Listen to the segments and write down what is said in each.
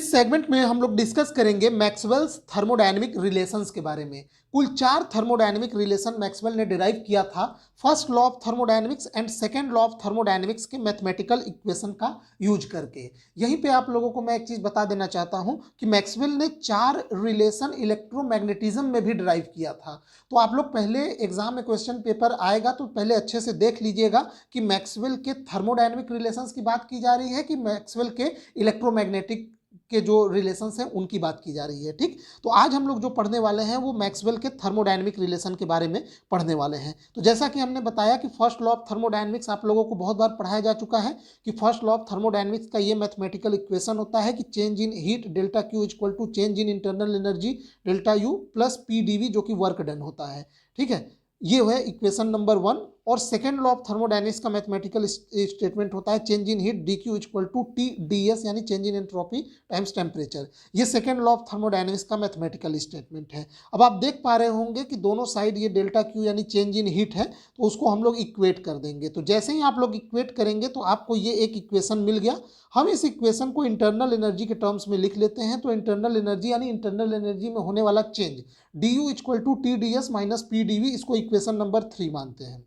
इस सेगमेंट में हम लोग डिस्कस करेंगे मैक्सवेल्स थर्मोडायनेमिक रिलेशंस के बारे में। कुल 4 थर्मोडायनेमिक रिलेशन मैक्सवेल ने डिराइव किया था। First law of thermodynamics and second law of thermodynamics के मैथमेटिकल इक्वेशन का यूज करके। यहीं पे आप लोगों को मैं एक चीज बता देना चाहता हूं कि मैक्सवेल ने 4 रिलेशन इलेक्ट्रोमैग्नेटिज्म में भी डिराइव किया था। तो आप लोग पहले एग्जाम में क्वेश्चन पेपर आएगा तो पहले अच्छे से देख लीजिएगा कि मैक्सवेल के थर्मोडायनेमिक रिलेशंस की बात की जा रही है कि मैक्सवेल के इलेक्ट्रोमैग्नेटिक के जो रिलेशंस हैं उनकी बात की जा रही है। ठीक, तो आज हम लोग जो पढ़ने वाले हैं वो मैक्सवेल के थर्मोडायनेमिक रिलेशन के बारे में पढ़ने वाले हैं। तो जैसा कि हमने बताया कि फर्स्ट लॉ ऑफ थर्मोडायनेमिक्स आप लोगों को बहुत बार पढ़ाया जा चुका है कि फर्स्ट लॉ ऑफ थर्मोडायनेमिक्स का ये मैथमेटिकल इक्वेशन होता है कि change in heat delta Q equal to change in internal energy delta U plus P DV, जो कि वर्क डन होता है। ठीक है, ये है इक्वेशन नंबर 1। और सेकेंड लॉ ऑफ थर्मोडायनेमिक्स का मैथमेटिकल स्टेटमेंट होता है change in heat D Q equal to T D S, यानी change in entropy times temperature. ये सेकेंड लॉ ऑफ थर्मोडायनेमिक्स का मैथमेटिकल स्टेटमेंट है। अब आप देख पा रहे होंगे कि दोनों साइड ये डेल्टा क्यू यानी चेंज इन हीट है, तो उसको हम लोग इक्वेट कर देंगे। तो जैसे ही आप लोग इक्वेट करेंगे तो आपको ये एक इक्वेशन मिल गया। हम इस इक्वेशन को इंटरनल एनर्जी के टर्म्स में लिख लेते हैं। तो इंटरनल एनर्जी यानी इंटरनल एनर्जी में होने वाला change D U equal to T D S minus P D V, इसको इक्वेशन नंबर 3 मानते हैं।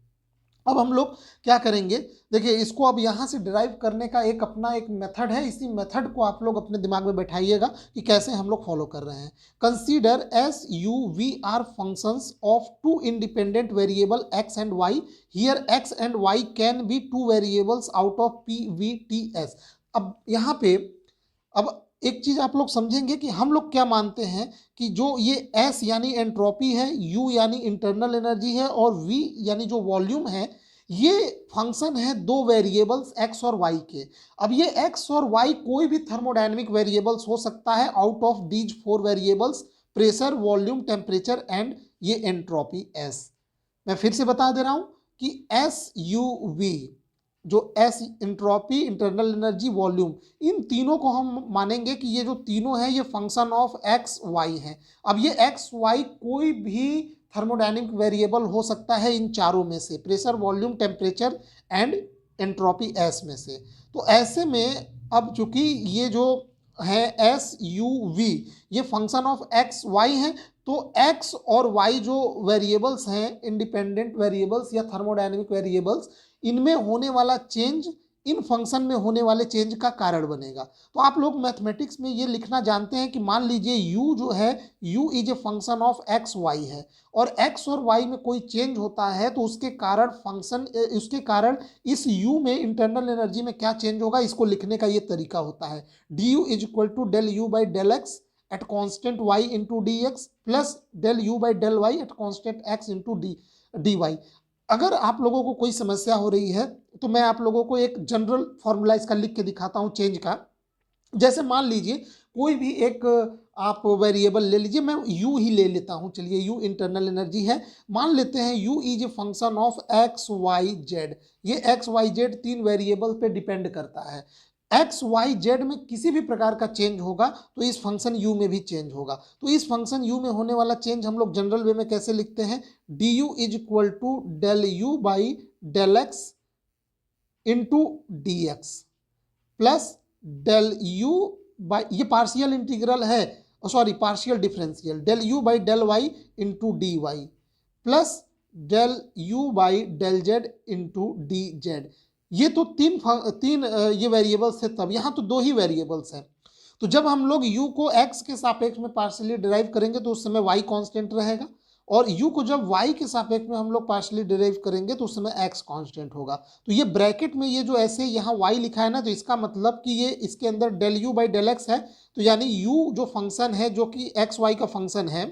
अब हम लोग क्या करेंगे, देखिए इसको अब यहाँ से डिराइव करने का एक अपना एक मेथड है। इसी मेथड को आप लोग अपने दिमाग में बैठाइएगा कि कैसे हम लोग फॉलो कर रहे हैं। Consider S U V are functions of 2 independent variable X and Y. Here X and Y can be 2 variables out of P V T S. अब यहाँ पे अब एक चीज आप लोग समझेंगे कि हम लोग क्या मानते हैं कि जो ये S यानी एंट्रोपी है, U यानी इंटरनल एनर्जी है और V यानी जो वॉल्यूम है, ये फंक्शन है 2 वेरिएबल्स X और Y के। अब ये X और Y कोई भी थर्मोडायनेमिक वेरिएबल्स हो सकता है out of these 4 variables, pressure, volume, temperature and ये एंट्रोपी S। मैं फिर से बता दे रहा हूं कि SUV, जो S entropy, internal energy, volume, इन तीनों को हम मानेंगे कि ये जो तीनों है ये फंक्शन ऑफ एक्स वाई है। अब ये एक्स वाई कोई भी थर्मोडायनेमिक वेरिएबल हो सकता है इन चारों में से, pressure, volume, temperature and entropy S में से। तो ऐसे में अब चूंकि ये जो है एस यू वी ये फंक्शन ऑफ एक्स वाई है, तो एक्स और वाई जो वेरिएबल्स हैं, इंडिपेंडेंट वेरिएबल्स या थर्मोडायनेमिक वेरिएबल्स, इनमें होने वाला चेंज इन फंक्शन में होने वाले चेंज का कारण बनेगा। तो आप लोग मैथमेटिक्स में ये लिखना जानते हैं कि मान लीजिए u जो है, u is a function of X Y है और x और y में कोई चेंज होता है तो उसके कारण इस u में इंटरनल एनर्जी में क्या चेंज होगा, इसको लिखने का ये तरीका होता है। du is equal to del U by del X at constant y into D X plus del U by del Y at constant x into D Y. अगर आप लोगों को कोई समस्या हो रही है तो मैं आप लोगों को एक जनरल फॉर्मूला इसका लिख के दिखाता हूं चेंज का। जैसे मान लीजिए कोई भी एक आप वेरिएबल ले लीजिए, मैं u ही ले लेता हूं। चलिए u इंटरनल एनर्जी है, मान लेते हैं u is a function of X Y Z. ये एक्स वाई जेड 3 वेरिएबल पे डिपेंड करता है। एक्स वाई जेड में किसी भी प्रकार का चेंज होगा तो इस फंक्शन u में भी चेंज होगा। तो इस फंक्शन u में होने वाला चेंज हम लोग जनरल वे में कैसे लिखते हैं, D U is equal to del U by del X into D X plus del U by, ये पार्शियल इंटीग्रल है, sorry partial differential, del U by del Y into D Y plus del U by del Z into D Z. ये तो तीन ये variables है, तब यहाँ तो 2 ही वेरिएबल्स हैं। तो जब हम लोग u को x के सापेक्ष में पार्शियली डिराइव करेंगे तो उस समय y कांस्टेंट रहेगा, और u को जब y के सापेक्ष में हम लोग पार्शियली डिराइव करेंगे तो उस समय x कांस्टेंट होगा। तो ये ब्रैकेट में ये जो ऐसे यहाँ y लिखा है ना, तो इसका मतलब कि ये इसके अंदर del U by del X है। तो यानी u जो फंक्शन है, जो कि एक्स वाई का फंक्शन है,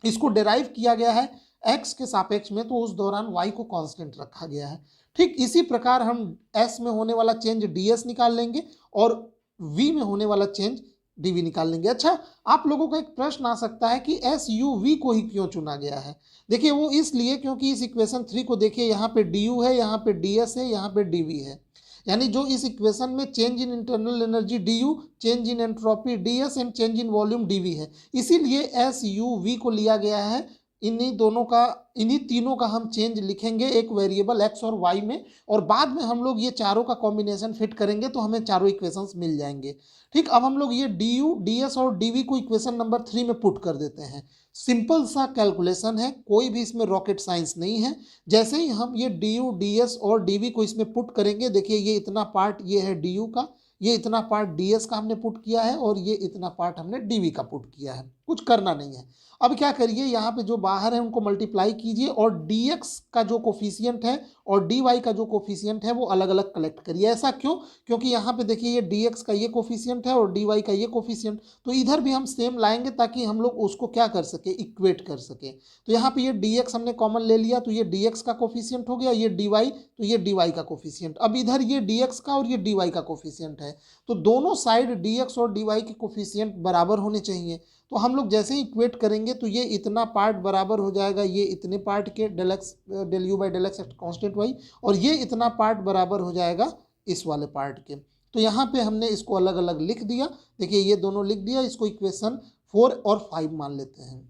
इसको डिराइव किया गया है x के सापेक्ष में, तो उस दौरान y को कांस्टेंट रखा गया है। ठीक इसी प्रकार हम s में होने वाला चेंज ds निकाल लेंगे और v में होने वाला चेंज dv निकाल लेंगे। अच्छा, आप लोगों का एक प्रश्न आ सकता है कि SUV को ही क्यों चुना गया है। देखिए वो इसलिए क्योंकि इस इक्वेशन 3 को देखिए, यहाँ पे du है, यहाँ पे ds है, यहाँ पे dv है। यानी जो इस इक्वेशन में change in internal energy du, change in entropy ds and change in volume dv है, इसीलिए SUV को लिया गया है इन्हीं तीनों का हम चेंज लिखेंगे एक वेरिएबल x और y में, और बाद में हम लोग ये चारों का कॉम्बिनेशन फिट करेंगे तो हमें चारों इक्वेशंस मिल जाएंगे। ठीक, अब हम लोग ये du, ds और dv को इक्वेशन नंबर 3 में पुट कर देते हैं। सिंपल सा कैलकुलेशन है, कोई भी इसमें रॉकेट साइंस नहीं है। जैसे ही हम ये du, ds और dv को इसमें पुट करेंगे, देखिए ये इतना पार्ट ये है du का, ये इतना पार्ट ds का हमने पुट किया है, और ये इतना पार्ट हमने dv का पुट किया है। कुछ करना नहीं है। अब क्या करिए, यहाँ पे जो बाहर है उनको मल्टीप्लाई कीजिए, और dx का जो कोफिशियंट है और dy का जो कोफिशियंट है वो अलग अलग कलेक्ट करिए। ऐसा क्यों? क्योंकि यहाँ पे देखिए ये dx का ये कोफिशियंट है और dy का ये कोफिशियंट, तो इधर भी हम सेम लाएंगे ताकि हम लोग उसको क्या कर सके, इक्वेट कर सके। तो यहाँ पे ये dx हमने कॉमन ले लिया, तो ये dx का कोफिशियंट हो गया, ये dy तो ये dy का कोफिशियंट। अब इधर ये dx का और ये dy का कोफिशियंट है, तो दोनों साइड dx और dy के कोफिशियंट बराबर होने चाहिए। तो हम लोग जैसे ही इक्वेट करेंगे तो ये इतना पार्ट बराबर हो जाएगा ये इतने पार्ट के del X del U by del X constant Y, और ये इतना पार्ट बराबर हो जाएगा इस वाले पार्ट के। तो यहाँ पे हमने इसको अलग अलग लिख दिया। देखिए ये दोनों लिख दिया, इसको इक्वेशन 4 और 5 मान लेते हैं।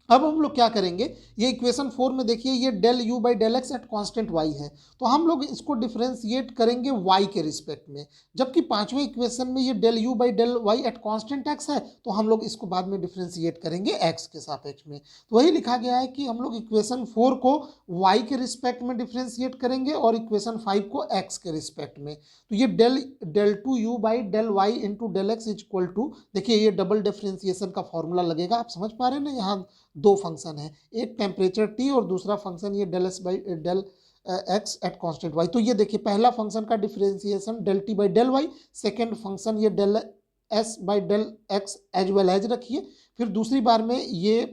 अब हम लोग क्या करेंगे, ये इक्वेशन 4 में देखिए ये del U by del X at constant Y है, तो हम लोग इसको डिफ्रेंशिएट करेंगे y के रिस्पेक्ट में। जबकि पांचवें इक्वेशन में ये del U by del Y at constant x है, तो हम लोग इसको बाद में डिफ्रेंशिएट करेंगे x के सापेक्ष में। तो वही लिखा गया है कि हम लोग इक्वेशन 4 को y के रिस्पेक्ट में डिफ्रेंशिएट करेंगे और इक्वेशन 5 को x के रिस्पेक्ट में। तो ये del two U by del Y into del X is equal to, देखिए ये डबल डिफ्रेंशिएशन का फॉर्मूला लगेगा। आप समझ पा रहे हैं ना, यहाँ दो फंक्शन है, एक टेम्परेचर T और दूसरा फंक्शन ये del S by del X at constant Y. तो ये देखिए पहला फंक्शन का differentiation del T by del Y, second function ये del S by del X as well as रखिए। फिर दूसरी बार में ये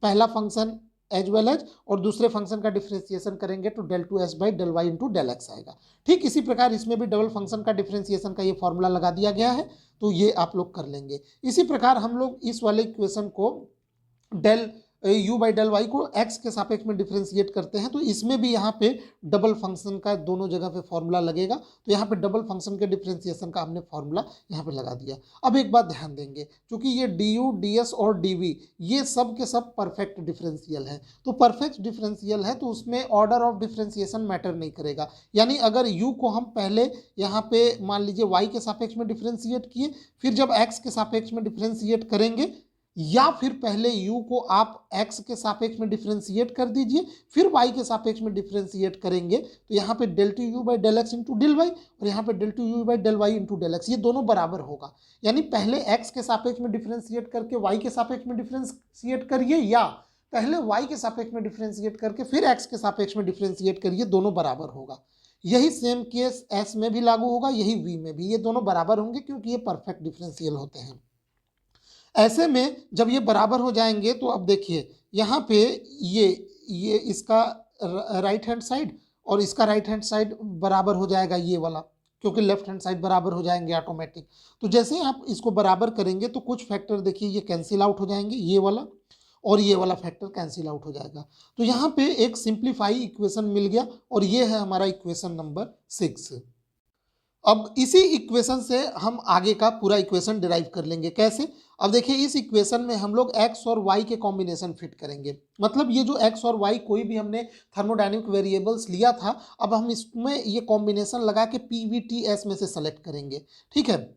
पहला फंक्शन एज वेल एज और दूसरे फंक्शन का डिफरेंशिएशन करेंगे तो del two S by del Y into del X आएगा। ठीक इसी प्रकार इसमें भी डबल फंक्शन का डिफरेंशिएशन का ये फॉर्मूला लगा दिया गया है, तो ये आप लोग कर लेंगे। इसी प्रकार हम लोग इस वाले इक्वेशन को del U by del Y को एक्स के सापेक्ष में डिफ्रेंशिएट करते हैं, तो इसमें भी यहाँ पे डबल फंक्शन का दोनों जगह पे फॉर्मूला लगेगा। तो यहाँ पे डबल फंक्शन के डिफ्रेंशिएशन का हमने फॉर्मूला यहाँ पे लगा दिया। अब एक बात ध्यान देंगे, क्योंकि ये डी यू डी एस और डी वी ये सब के सब परफेक्ट डिफरेंशियल है, तो परफेक्ट डिफरेंशियल है तो उसमें ऑर्डर ऑफ डिफरेंशिएशन मैटर नहीं करेगा। यानी अगर यू को हम पहले यहाँ पे मान लीजिए वाई के सापेक्ष में डिफरेंशिएट किए, फिर जब एक्स के सापेक्ष में डिफरेंशिएट करेंगे, या फिर पहले u को आप x के सापेक्ष में डिफरेंशिएट कर दीजिए, फिर y के सापेक्ष में डिफरेंशिएट करेंगे, तो यहाँ पे del two U by del X into del Y और यहाँ पे del two U by del Y into del X, ये दोनों बराबर होगा। यानी पहले x के सापेक्ष में डिफरेंशिएट करके y के सापेक्ष में डिफरेंशिएट करिए, या पहले y के सापेक्ष में डिफरेंशिएट करके फिर x के सापेक्ष में डिफरेंशिएट करिए, दोनों बराबर होगा। यही सेम केस s में भी लागू होगा, यही v में भी, ये दोनों बराबर होंगे क्योंकि ये परफेक्ट डिफरेंशियल होते हैं। ऐसे में जब ये बराबर हो जाएंगे तो अब देखिए यहाँ पे ये इसका राइट हैंड साइड और इसका राइट हैंड साइड बराबर हो जाएगा ये वाला, क्योंकि लेफ्ट हैंड साइड बराबर हो जाएंगे ऑटोमेटिक। तो जैसे ही आप इसको बराबर करेंगे तो कुछ फैक्टर देखिए ये कैंसिल आउट हो जाएंगे, ये वाला और ये वाला फैक्टर कैंसिल आउट हो जाएगा। तो यहाँ पे एक सिंप्लीफाई इक्वेशन मिल गया और ये है हमारा इक्वेशन नंबर 6। अब इसी इक्वेशन से हम आगे का पूरा इक्वेशन डिराइव कर लेंगे। कैसे? अब देखिए इस इक्वेशन में हम लोग x और y के कॉम्बिनेशन फिट करेंगे। मतलब ये जो x और y कोई भी हमने थर्मोडायनेमिक वेरिएबल्स लिया था, अब हम इसमें ये कॉम्बिनेशन लगा के PVTS में से सेलेक्ट करेंगे। ठीक है,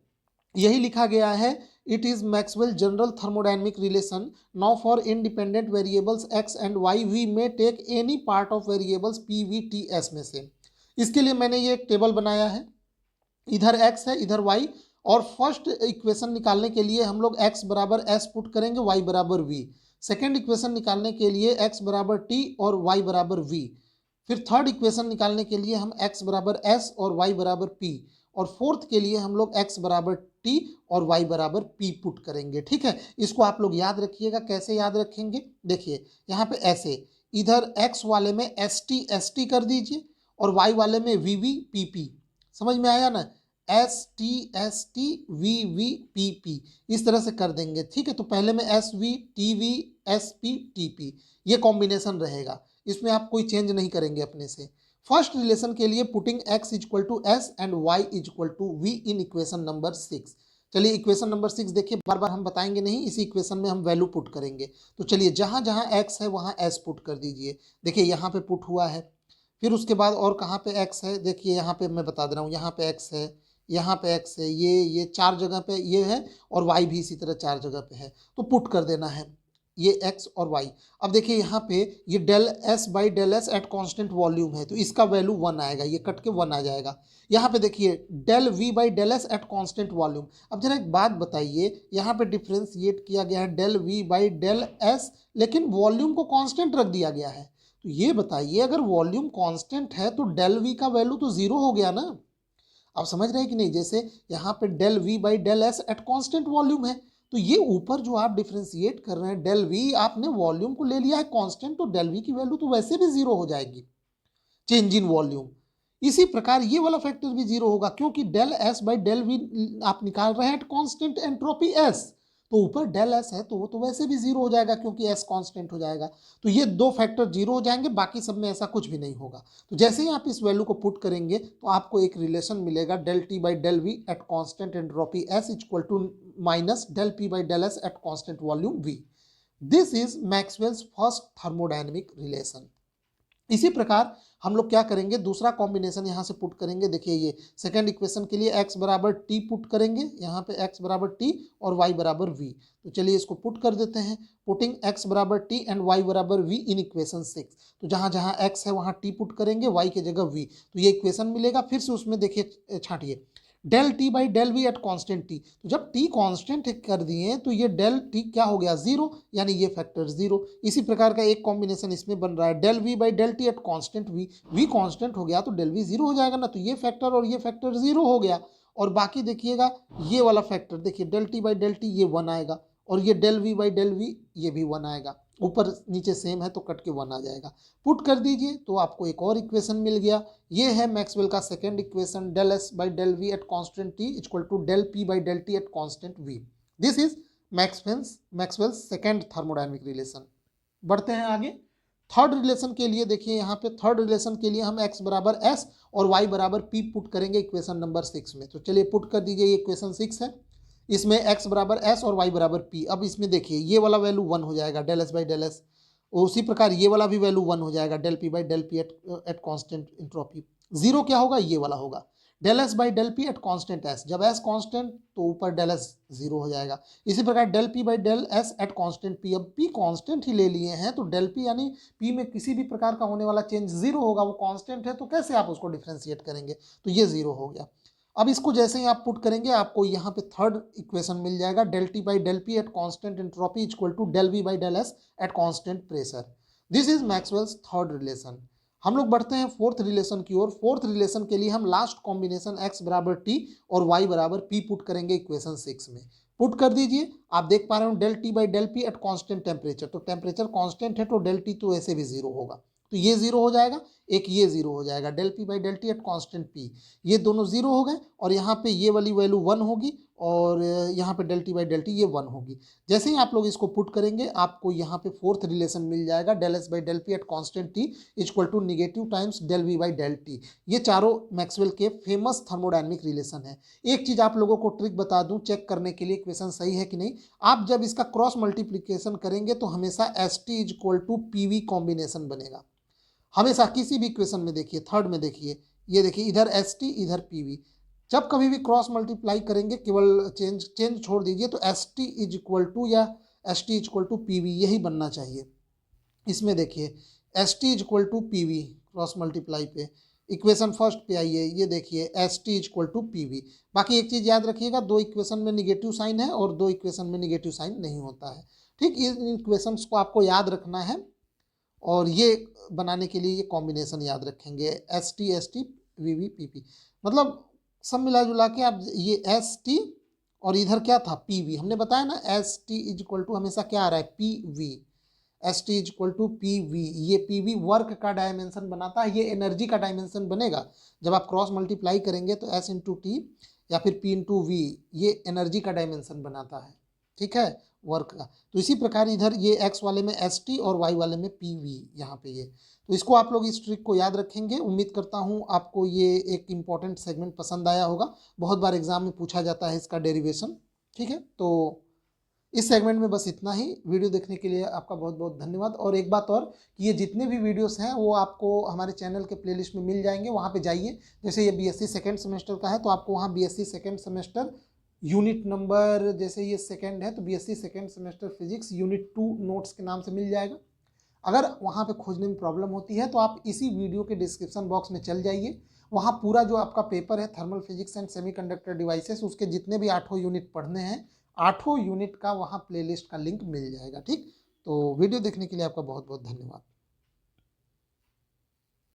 यही लिखा गया है, it is Maxwell general thermodynamic relation. Now for independent variables x and y we may take any part of variables PVTS में से। इसके लिए मैंने ये एक टेबल बनाया है, इधर x है इधर y, और फर्स्ट इक्वेशन निकालने के लिए हम लोग x बराबर s पुट करेंगे, y बराबर v। सेकेंड इक्वेशन निकालने के लिए x बराबर t और y बराबर v। फिर थर्ड इक्वेशन निकालने के लिए हम x बराबर s और y बराबर p, और फोर्थ के लिए हम लोग x बराबर t और y बराबर p पुट करेंगे। ठीक है, इसको आप लोग याद रखिएगा। कैसे याद रखेंगे? देखिए यहाँ पे ऐसे, इधर x वाले में st कर दीजिए और y वाले में vv pp। समझ में आया ना? st vv pp इस तरह से कर देंगे। ठीक है, तो पहले में sv tv sp tp ये कॉम्बिनेशन रहेगा, इसमें आप कोई चेंज नहीं करेंगे अपने से। फर्स्ट रिलेशन के लिए putting x equal to s and y equal to v in equation number 6। चलिए इक्वेशन नंबर 6 देखिए, बार बार हम बताएंगे नहीं, इसी इक्वेशन में हम वैल्यू पुट करेंगे। तो चलिए जहाँ जहाँ x है वहाँ s पुट कर दीजिए। देखिए यहाँ पे पुट हुआ है, फिर उसके बाद और कहाँ पे x है, देखिए यहाँ पे मैं बता दे रहा हूँ, यहाँ पे x है, यहाँ पे x है, ये 4 जगह पे ये है, और y भी इसी तरह 4 जगह पे है, तो पुट कर देना है ये x और y। अब देखिए यहाँ पे ये del s by del S at constant volume है, तो इसका वैल्यू 1 आएगा, ये कट के 1 आ जाएगा। यहाँ पे देखिए del v by del S at constant volume. अब जरा एक बात बताइए, यहाँ पे डिफ्रेंशिएट किया गया है del v by del S, लेकिन वॉल्यूम को कांस्टेंट रख दिया गया है। तो ये बताइए, अगर वॉल्यूम कांस्टेंट है तो डेल v का वैल्यू तो जीरो हो गया ना। आप समझ रहे हैं कि नहीं? जैसे यहाँ पे del v by del S at constant volume है, तो ये ऊपर जो आप डिफ्रेंशिएट कर रहे हैं डेल v, आपने वॉल्यूम को ले लिया है कांस्टेंट, तो डेल v की वैल्यू तो वैसे भी जीरो हो जाएगी, चेंज इन वॉल्यूम। इसी प्रकार ये वाला फैक्टर भी जीरो होगा, क्योंकि del S by del V आप निकाल रहे हैं एट कांस्टेंट एंट्रोपी एस, तो ऊपर डेल एस है तो वो तो वैसे भी जीरो हो जाएगा, क्योंकि एस कांस्टेंट हो जाएगा। तो ये दो फैक्टर जीरो हो जाएंगे, बाकी सब में ऐसा कुछ भी नहीं होगा। तो जैसे ही आप इस वैल्यू को पुट करेंगे तो आपको एक रिलेशन मिलेगा, del T by del V at constant entropy S equal to minus del P by del S at constant volume V. This is Maxwell's first thermodynamic relation. इसी प्रकार हम लोग क्या करेंगे, दूसरा कॉम्बिनेशन यहाँ से पुट करेंगे। देखिए ये सेकंड इक्वेशन के लिए x बराबर टी पुट करेंगे, यहाँ पे x बराबर टी और y बराबर v। तो चलिए इसको पुट कर देते हैं। पुटिंग x बराबर टी एंड y बराबर v इन इक्वेशन 6। तो जहाँ जहाँ x है वहाँ t पुट करेंगे, y की जगह v, तो ये इक्वेशन मिलेगा। फिर से उसमें देखिए छांटिए, del T by del V at constant T, तो जब टी कांस्टेंट कर दिए तो ये डेल टी क्या हो गया, जीरो, यानी ये फैक्टर जीरो। इसी प्रकार का एक कॉम्बिनेशन इसमें बन रहा है, del V by del T at constant V, V constant हो गया तो डेल वी जीरो हो जाएगा ना, तो ये फैक्टर और ये फैक्टर जीरो हो गया। और बाकी देखिएगा ये वाला फैक्टर, देखिए del T by del T ये 1 आएगा, और ये del V by del V ये भी 1 आएगा। ऊपर नीचे सेम है तो कट के 1 आ जाएगा। पुट कर दीजिए तो आपको एक और इक्वेशन मिल गया। ये है मैक्सवेल का second equation, del S by del V at constant T equal to del P by del T at constant V. This is Maxwell second thermodynamic relation. बढ़ते हैं आगे थर्ड रिलेशन के लिए। देखिए यहाँ पे थर्ड रिलेशन के लिए हम x बराबर s और y बराबर p पुट करेंगे इक्वेशन नंबर 6 में। तो चलिए पुट कर दीजिए, ये इक्वेशन 6 है, इसमें x बराबर s और y बराबर p। अब इसमें देखिए ये वाला वैल्यू 1 हो जाएगा, del S by del S. उसी प्रकार ये वाला भी वैल्यू 1 हो जाएगा, del P by del P at constant entropy. Zero क्या होगा, ये वाला होगा, del S by del P at constant S. जब एस कांस्टेंट तो ऊपर डेल एस जीरो हो जाएगा। इसी प्रकार del P by del S at constant P. अब पी कांस्टेंट ही ले लिए हैं तो डेल पी यानी पी में किसी भी प्रकार का होने वाला चेंज जीरो होगा, वो कांस्टेंट है तो कैसे आप उसको डिफ्रेंशिएट करेंगे, तो ये जीरो हो गया। अब इसको जैसे ही आप पुट करेंगे आपको यहाँ पे थर्ड इक्वेशन मिल जाएगा, del T by del P at constant entropy equal to del V by del S at constant pressure. This is Maxwell's third relation. हम लोग बढ़ते हैं फोर्थ रिलेशन की ओर। फोर्थ रिलेशन के लिए हम लास्ट कॉम्बिनेशन x बराबर टी और y बराबर p पुट करेंगे इक्वेशन 6 में। पुट कर दीजिए, आप देख पा रहे हो del T by del P at constant temperature, तो टेम्परेचर कांस्टेंट है तो डेल टी तो ऐसे भी जीरो होगा, तो ये जीरो हो जाएगा, एक ये जीरो हो जाएगा, del P by del T at constant P, ये दोनों जीरो हो गए। और यहाँ पे ये वाली वैल्यू 1 होगी और यहाँ पे del T by del T ये 1 होगी। जैसे ही आप लोग इसको पुट करेंगे आपको यहाँ पे फोर्थ रिलेशन मिल जाएगा, del S by del P at constant T equal to negative times del V by del T. ये चारों मैक्सवेल के फेमस थर्मोडायनेमिक रिलेशन है। एक चीज आप लोगों को ट्रिक बता दूं चेक करने के लिए इक्वेशन सही है कि नहीं, आप जब इसका क्रॉस मल्टीप्लीकेशन करेंगे तो हमेशा S T equal to P V combination बनेगा, हमेशा किसी भी इक्वेशन में। देखिए थर्ड में देखिए, ये देखिए इधर एस टी इधर पी वी, जब कभी भी क्रॉस मल्टीप्लाई करेंगे केवल चेंज छोड़ दीजिए, तो S T is equal to या S T equal to P V यही बनना चाहिए। इसमें देखिए S T equal to P V, cross multiply पे इक्वेशन फर्स्ट पे आइए, ये देखिए S T equal to P V. बाकी एक चीज़ याद रखिएगा, दो इक्वेशन में निगेटिव साइन है और दो इक्वेशन में निगेटिव साइन नहीं होता है, ठीक। इन इक्वेशंस को आपको याद रखना है और ये बनाने के लिए ये कॉम्बिनेशन याद रखेंगे, S T V V P P. मतलब सब मिला जुला के आप ये एस टी और इधर क्या था पी वी, हमने बताया ना S T is equal to हमेशा क्या आ रहा है P V, S T is equal to P V. ये पी वी वर्क का डायमेंशन बनाता है, ये एनर्जी का डायमेंशन बनेगा। जब आप क्रॉस मल्टीप्लाई करेंगे तो एस इंटू टी या फिर पी इंटू वी, ये एनर्जी का डायमेंशन बनाता है, ठीक है, वर्क का। तो इसी प्रकार इधर ये एक्स वाले में एस टी और वाई वाले में पी वी, यहाँ पे ये। तो इसको आप लोग इस ट्रिक को याद रखेंगे। उम्मीद करता हूँ आपको ये एक इम्पॉर्टेंट सेगमेंट पसंद आया होगा। बहुत बार एग्जाम में पूछा जाता है इसका डेरिवेशन। ठीक है, तो इस सेगमेंट में बस इतना ही। वीडियो देखने के लिए आपका बहुत बहुत धन्यवाद। और एक बात और कि ये जितने भी वीडियोस हैं वो आपको हमारे चैनल के प्लेलिस्ट में मिल जाएंगे, वहाँ पे जाइए। जैसे ये बीएससी सेकेंड सेमेस्टर का है तो आपको वहाँ BSc second semester unit number, जैसे ये सेकेंड है तो BSc second semester physics unit 2 notes के नाम से मिल जाएगा। अगर वहाँ पे खोजने में प्रॉब्लम होती है तो आप इसी वीडियो के डिस्क्रिप्शन बॉक्स में चल जाइए। वहाँ पूरा जो आपका पेपर है thermal physics and semiconductor devices, उसके जितने भी 8 यूनिट पढ़ने हैं, 8 यूनिट का वहाँ प्लेलिस्ट का लिंक मिल जाएगा। ठीक, तो वीडियो देखने के लिए आपका बहुत बहुत धन्यवाद।